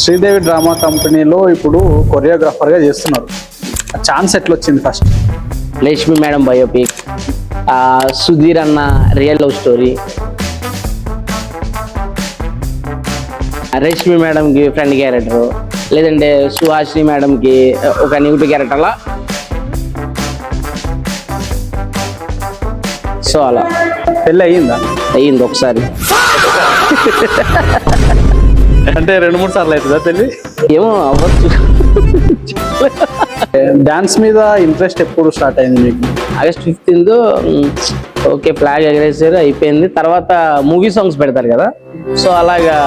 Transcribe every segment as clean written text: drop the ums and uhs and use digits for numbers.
Sridevi drama కంపెనీలో ఇప్పుడు కొరియోగ్రాఫర్గా చేస్తున్నారు. ఛాన్స్ ఎట్లా వచ్చింది first? Lakshmi madam biopic, Sudheer అన్న రియల్ లవ్ స్టోరీ, రేష్మి మేడంకి ఫ్రెండ్ క్యారెక్టర్, లేదంటే సుహాసిని మేడంకి ఒక నెగిటివ్ క్యారెక్టర్లా. సో అలా పెళ్ళి అయ్యింది ఒకసారి. అంటే 2-3 సార్లు అవుతుందా పెళ్ళి? ఏమో అవ్వచ్చు. డాన్స్ మీద ఇంట్రెస్ట్ ఎప్పుడు స్టార్ట్ అయింది మీకు? ఆగస్ట్ 15 ఓకే ఫ్లాగ్ ఎగరేసారు, అయిపోయింది. తర్వాత మూవీ సాంగ్స్ పెడతారు కదా, సో అలాగా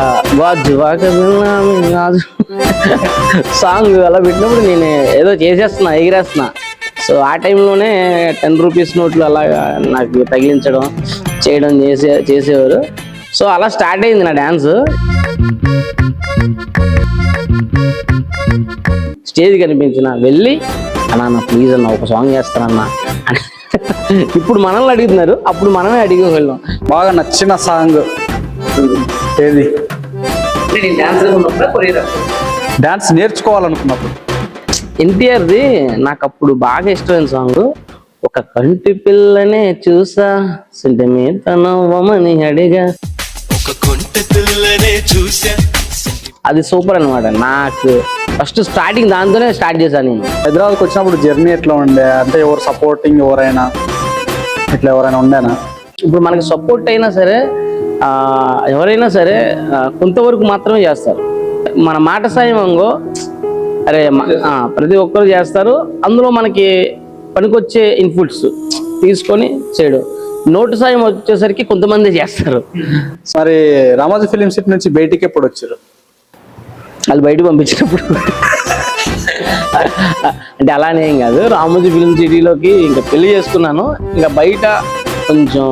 సాంగ్ అలా పెట్టినప్పుడు నేను ఏదో చేసేస్తున్నా, ఎగిరేస్తున్నా. సో ఆ టైంలోనే 10 రూపీస్ నోట్లు అలాగా నాకు తగిలించడం చేయడం చేసేవారు. సో అలా స్టార్ట్ అయింది నా డ్యాన్స్. స్టేజ్ కనిపించిన వెళ్ళి అన్న ప్లీజ్ అన్న ఒక సాంగ్ చేస్తానన్నా. ఇప్పుడు మనల్ని అడుగుతున్నారు, అప్పుడు మనమే అడిగి వెళ్ళాం. బాగా నచ్చిన సాంగ్ ఏది? డాన్స్ నేర్చుకోవాలనుకున్నప్పుడు ఎన్టీఆర్ది నాకు అప్పుడు బాగా ఇష్టమైన సాంగ్. ఒక కంటి పిల్లనే చూసా సెంటిమీటర్ని అడిగా, అది సూపర్ అనమాట. నాకు ఫస్ట్ స్టార్టింగ్ దాంతోనే స్టార్ట్ చేశాను నేను. హైదరాబాద్కి వచ్చినప్పుడు జర్నీ ఎట్లా ఉండే? అంటే ఎవరు సపోర్టింగ్, ఎవరైనా ఉండేనా? ఇప్పుడు మనకి సపోర్ట్ అయినా సరే ఎవరైనా సరే కొంతవరకు మాత్రమే చేస్తారు. మన మాట సాయం అంగో అరే ప్రతి ఒక్కరు చేస్తారు. అందులో మనకి పనికొచ్చే ఇన్పుట్స్ తీసుకొని చేయడం. నోటు సాయం వచ్చేసరికి కొంతమంది చేస్తారు. మరి రామోజీ ఫిలిం సిటీ నుంచి బయటికి ఎప్పుడు వచ్చారు? వాళ్ళు బయటకు పంపించినప్పుడు. అంటే అలానే ఏం కాదు, రామోజీ ఫిలిం సిటీలోకి ఇంకా పెళ్లి చేసుకున్నాను. ఇంకా బయట కొంచెం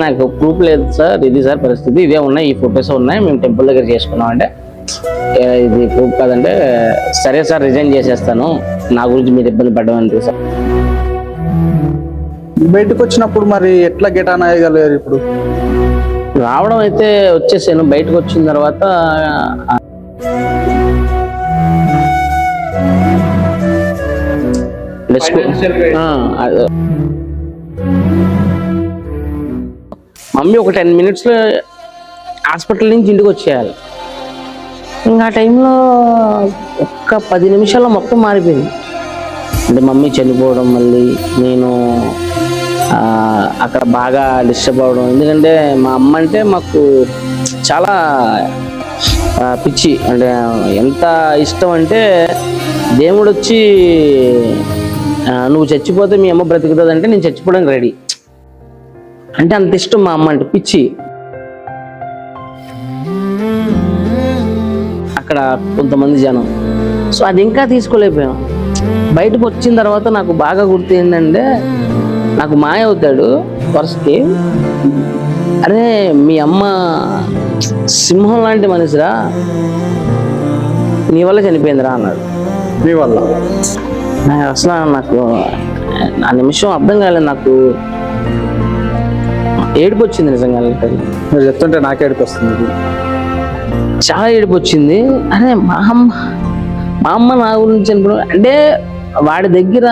నాకు ప్రూఫ్ లేదు సార్, ఇది సార్ పరిస్థితి, ఇదే ఉన్నాయి, ఈ ఫొటోస్ ఉన్నాయి, మేము టెంపుల్ దగ్గర చేసుకున్నాం. అంటే ఇది ప్రూఫ్ కాదంటే సరే సార్ రిజైన్ చేసేస్తాను, నా గురించి మీరు ఇబ్బంది పడడం సార్. బయటకు వచ్చినప్పుడు మరి ఎట్లా గెట్ ఆన్ అయ్యగలిగారు? ఇప్పుడు రావడం అయితే వచ్చేసాను. బయటకు వచ్చిన తర్వాత మమ్మీ ఒక 10 minutesలో హాస్పిటల్ నుంచి ఇంటికి వచ్చేయాలి. ఇంకా ఆ టైంలో ఒక్క 10 నిమిషాల్లో మొత్తం మారిపోయింది. అంటే మమ్మీ చనిపోవడం, మళ్ళీ నేను అక్కడ బాగా డిస్టర్బ్ అవ్వడం. ఎందుకంటే మా అమ్మ అంటే మాకు చాలా పిచ్చి, అంటే ఎంత ఇష్టం అంటే దేవుడు వచ్చి నువ్వు చచ్చిపోతే మీ అమ్మ బ్రతుకుతుంది అంటే నేను చచ్చిపోవడానికి రెడీ. అంటే అంత ఇష్టం మా అమ్మ అంటే, పిచ్చి. అక్కడ కొంతమంది జనం, సో అది ఇంకా తీసుకోలేకపోయాం. బయటకు వచ్చిన తర్వాత నాకు బాగా గుర్తు ఏంటంటే, నాకు మాయ అవుతాడు వరుసకి, అరే మీ అమ్మ సింహం లాంటి మనిషిరా, నీ వల్ల చనిపోయిందిరా అన్నాడు. మీ వల్ల? అసలు నాకు ఆ నిమిషం అర్థం కాలేదు. నాకు ఏడుపు వచ్చింది నిజంగా. మీరు చెప్తుంటే నాకు ఏడుపు వస్తుంది, చాలా ఏడుపు వచ్చింది. అరే మా అమ్మ నా గురించి అనుకున్నా. అంటే వాడి దగ్గర